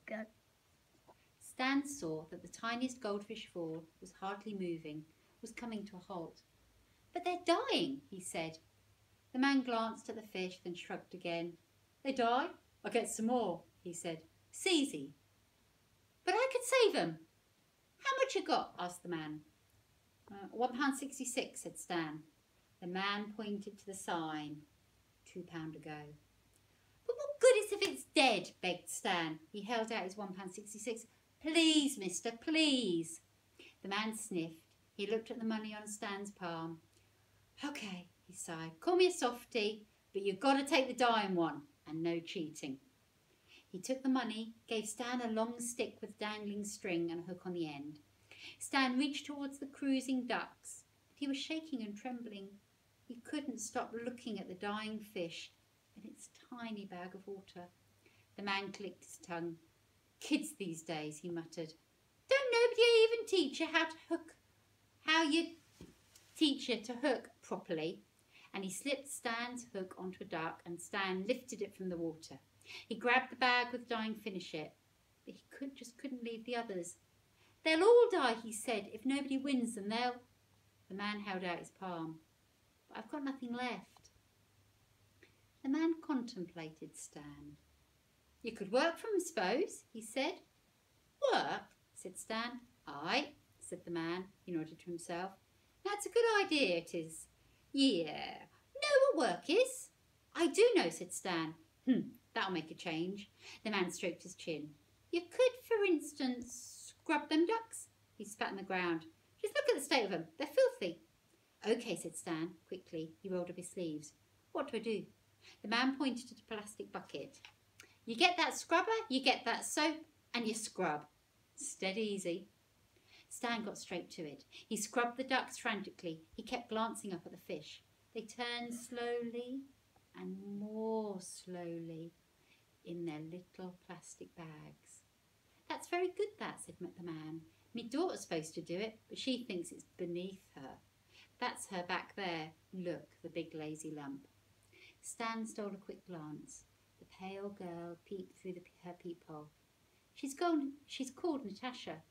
Go. Stan saw that the tiniest goldfish fall was hardly moving, was coming to a halt. "But they're dying," he said. The man glanced at the fish, then shrugged again. "They die? I'll get some more," he said. "It's easy." "But I could save them." "How much you got?" asked the man. £1.66, said Stan. The man pointed to the sign. £2 a go. "But what good is if it's dead?" begged Stan. He held out his £1.66. "Please, mister, please." The man sniffed. He looked at the money on Stan's palm. "Okay," he sighed. "Call me a softie, but you've got to take the dying one, and no cheating." He took the money, gave Stan a long stick with dangling string and a hook on the end. Stan reached towards the cruising ducks, but he was shaking and trembling. He couldn't stop looking at the dying fish and its tiny bag of water. The man clicked his tongue. "Kids these days," he muttered. "Don't nobody even teach you to hook properly?" And he slipped Stan's hook onto a duck, and Stan lifted it from the water. He grabbed the bag with dying fish it, but he couldn't leave the others. "They'll all die," he said. "If nobody wins them, they'll—" The man held out his palm. "But I've got nothing left." The man contemplated Stan. "You could work for 'em, suppose," he said. "Work?" said Stan. "Aye," said the man. He nodded to himself. "That's a good idea, it is. Yeah. Know what work is?" "I do know," said Stan. That'll make a change." The man stroked his chin. "You could, for instance, scrub them ducks." He spat on the ground. "Just look at the state of them. They're filthy." "Okay," said Stan. Quickly, he rolled up his sleeves. "What do I do?" The man pointed to the plastic bucket. "You get that scrubber, you get that soap, and you scrub. Steady easy." Stan got straight to it. He scrubbed the ducks frantically. He kept glancing up at the fish. They turned slowly and more slowly in their little plastic bags. "That's very good, that," said the man. "Me daughter's supposed to do it, but she thinks it's beneath her. That's her back there. Look, the big lazy lump." Stan stole a quick glance. The pale girl peeped through her peephole. She's called Natasha,"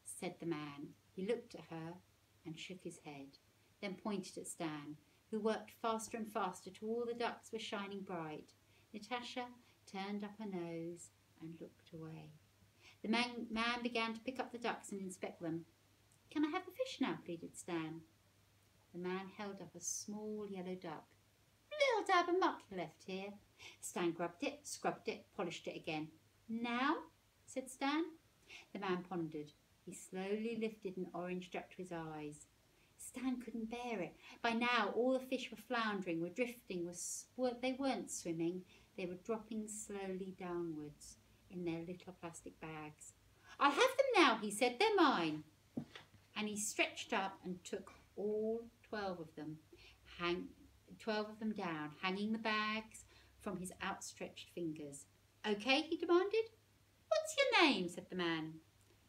said the man. He looked at her and shook his head, then pointed at Stan, who worked faster and faster till all the ducks were shining bright. Natasha turned up her nose and looked away. The man began to pick up the ducks and inspect them. "Can I have the fish now?" pleaded Stan. The man held up a small yellow duck. "A little dab of muck left here." Stan grubbed it, scrubbed it, polished it again. "Now?" said Stan. The man pondered. He slowly lifted an orange duck to his eyes. Stan couldn't bear it. By now all the fish were floundering, were drifting, they weren't swimming. They were dropping slowly downwards in their little plastic bags. "I'll have them now," he said. "They're mine." And he stretched up and took all 12 of them down, hanging the bags from his outstretched fingers. "Okay?" he demanded. "What's your name?" said the man.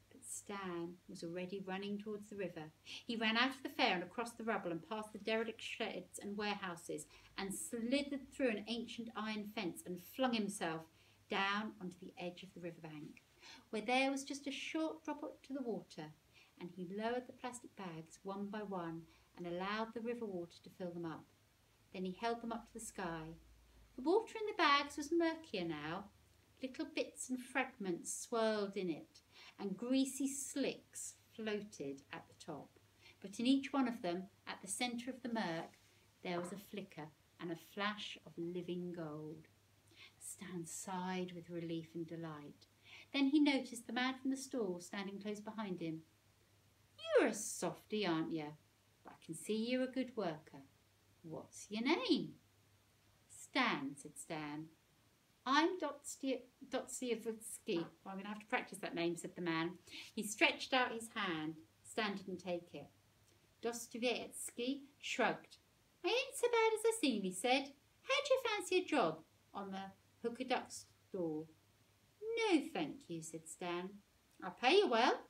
But Stan was already running towards the river. He ran out of the fair and across the rubble and past the derelict sheds and warehouses and slithered through an ancient iron fence and flung himself down onto the edge of the riverbank, where there was just a short drop to the water, and he lowered the plastic bags one by one and allowed the river water to fill them up. Then he held them up to the sky. The water in the bags was murkier now. Little bits and fragments swirled in it, and greasy slicks floated at the top. But in each one of them, at the centre of the murk, there was a flicker and a flash of living gold. Stan sighed with relief and delight. Then he noticed the man from the stall standing close behind him. "You're a softie, aren't you? But I can see you're a good worker. What's your name?" "Stan," said Stan. "I'm Dostoevsky." "Well, I'm going to have to practice that name," said the man. He stretched out his hand. Stan didn't take it. Dostoevsky shrugged. "I ain't so bad as I seem," he said. "How'd you fancy a job on the hooker duck stall?" "No, thank you," said Stan. "I'll pay you well.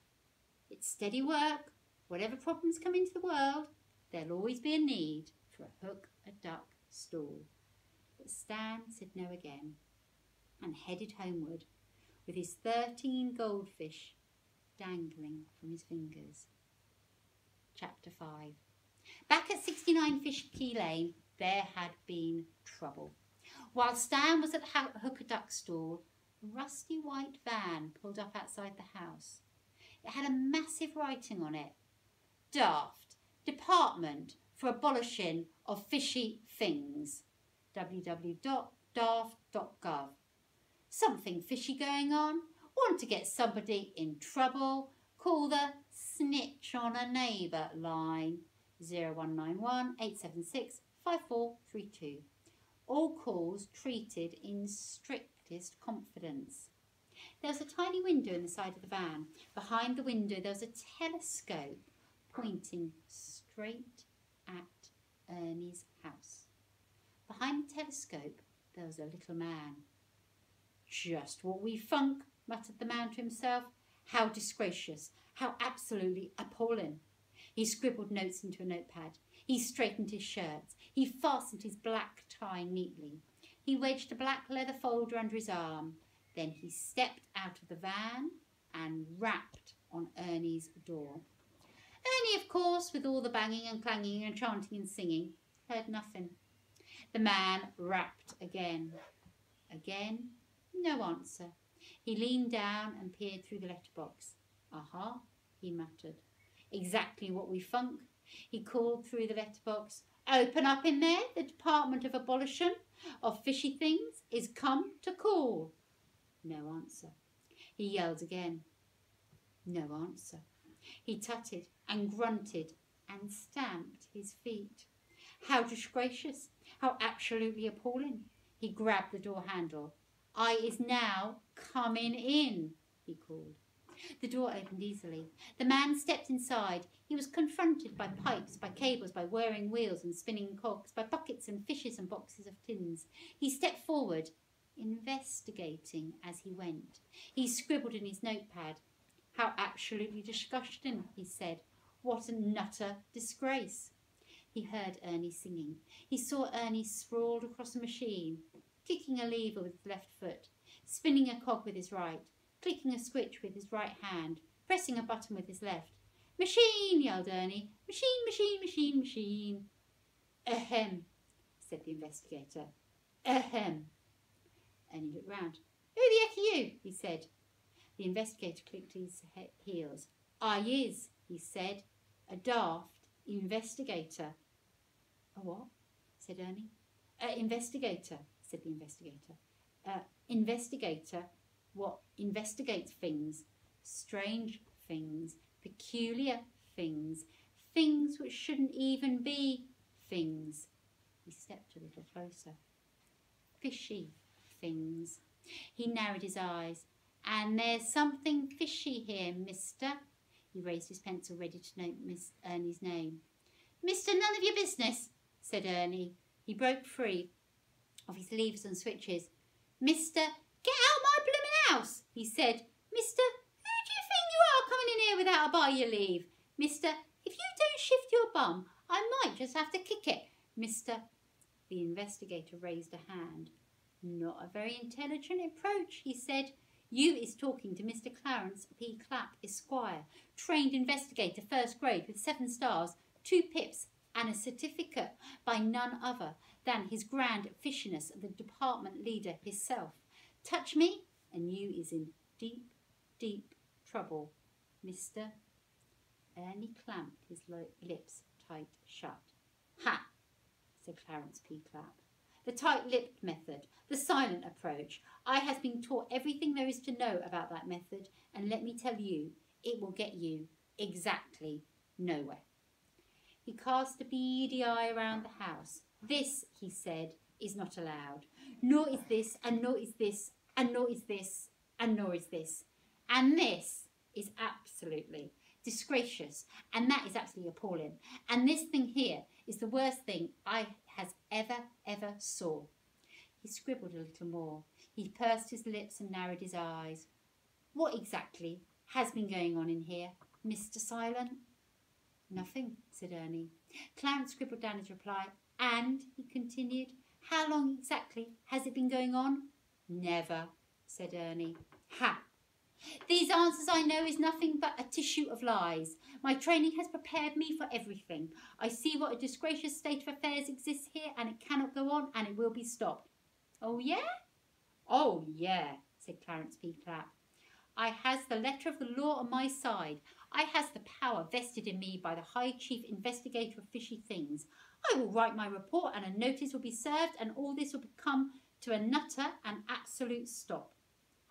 It's steady work. Whatever problems come into the world, there'll always be a need for a hook-a-duck stall." But Stan said no again and headed homeward. with his 13 goldfish dangling from his fingers. Chapter 5. Back at 69 Fish Key Lane, there had been trouble. While Stan was at Hooker Duck stall, a rusty white van pulled up outside the house. It had a massive writing on it. Daft, Department for Abolishing of Fishy Things. www.daft.gov. Something fishy going on? Want to get somebody in trouble? Call the Snitch on a Neighbour line 0191 876 5432. All calls treated in strictest confidence. There was a tiny window in the side of the van. Behind the window there was a telescope pointing straight at Ernie's house. Behind the telescope there was a little man. Just what we funk, muttered the man to himself. How disgracious, how absolutely appalling. He scribbled notes into a notepad. He straightened his shirts. He fastened his black tie neatly. He wedged a black leather folder under his arm. Then he stepped out of the van and rapped on Ernie's door. Ernie, of course, with all the banging and clanging and chanting and singing, heard nothing. The man rapped again. Again, no answer. He leaned down and peered through the letterbox. Aha, he muttered. Exactly what we funk. He called through the letterbox. Open up in there. The Department of Abolition of Fishy Things is come to call. No answer. He yelled again. No answer. He tutted and grunted and stamped his feet. How disgracious. How absolutely appalling. He grabbed the door handle. I is now coming in, he called. The door opened easily. The man stepped inside. He was confronted by pipes, by cables, by whirring wheels and spinning cogs, by buckets and fishes and boxes of tins. He stepped forward, investigating as he went. He scribbled in his notepad. How absolutely disgusting, he said. What a nutter disgrace. He heard Ernie singing. He saw Ernie sprawled across a machine, kicking a lever with his left foot, spinning a cog with his right, clicking a switch with his right hand, pressing a button with his left. Machine, yelled Ernie. Machine, machine, machine, machine. Ahem, said the investigator. Ahem. Ernie looked round. Who the heck are you? He said. The investigator clicked his heels. I is, he said, a daft investigator. A what? Said Ernie. Investigator, said the investigator. Investigator, what investigates things, strange things, peculiar things, things which shouldn't even be things. He stepped a little closer. Fishy things. He narrowed his eyes. And there's something fishy here, mister. He raised his pencil, ready to note Miss Ernie's name. Mister, none of your business, said Ernie. He broke free of his levers and switches. Mister, get out my bloomin' house, he said. Mister, who do you think you are coming in here without a by your leave? Mister, if you don't shift your bum, I might just have to kick it. Mister, the investigator raised a hand. Not a very intelligent approach, he said. You is talking to Mr. Clarence P. Clapp, Esquire, trained investigator, first grade, with 7 stars, 2 pips, and a certificate by none other than his grand fishiness, the department leader himself. Touch me, and you is in deep, deep trouble, Mr. Ernie clamped his lips tight shut. Ha, said Clarence P. Clapp. The tight-lipped method, the silent approach. I has been taught everything there is to know about that method, and let me tell you, it will get you exactly nowhere. He cast a beady eye around the house. This, he said, is not allowed. Nor is this, and nor is this, and nor is this, and nor is this. And this is absolutely disgracious, and that is absolutely appalling. And this thing here is the worst thing I has ever saw. He scribbled a little more. He pursed his lips and narrowed his eyes. What exactly has been going on in here, Mr. Silent? Nothing, said Ernie. Clarence scribbled down his reply. And, he continued, how long exactly has it been going on? Never, said Ernie. Ha! These answers, I know, is nothing but a tissue of lies. My training has prepared me for everything. I see what a disgracious state of affairs exists here, and it cannot go on, and it will be stopped. Oh, yeah? Oh, yeah, said Clarence P. Clapp. I has the letter of the law on my side. I has the power vested in me by the High Chief Investigator of Fishy Things. I will write my report, and a notice will be served, and all this will come to a nutter and absolute stop.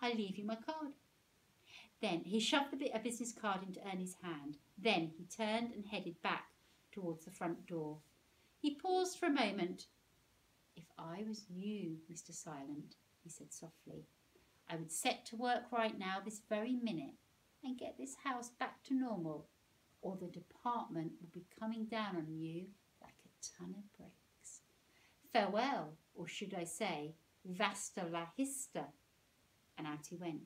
I leave you my card. Then he shoved a business card into Ernie's hand. Then he turned and headed back towards the front door. He paused for a moment. If I was you, Mr. Silent, he said softly, I would set to work right now, this very minute, and get this house back to normal, or the department will be coming down on you like a ton of bricks. Farewell, or should I say, vasta la hista. And out he went,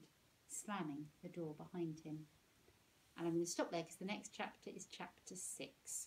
slamming the door behind him. And I'm going to stop there because the next chapter is chapter 6.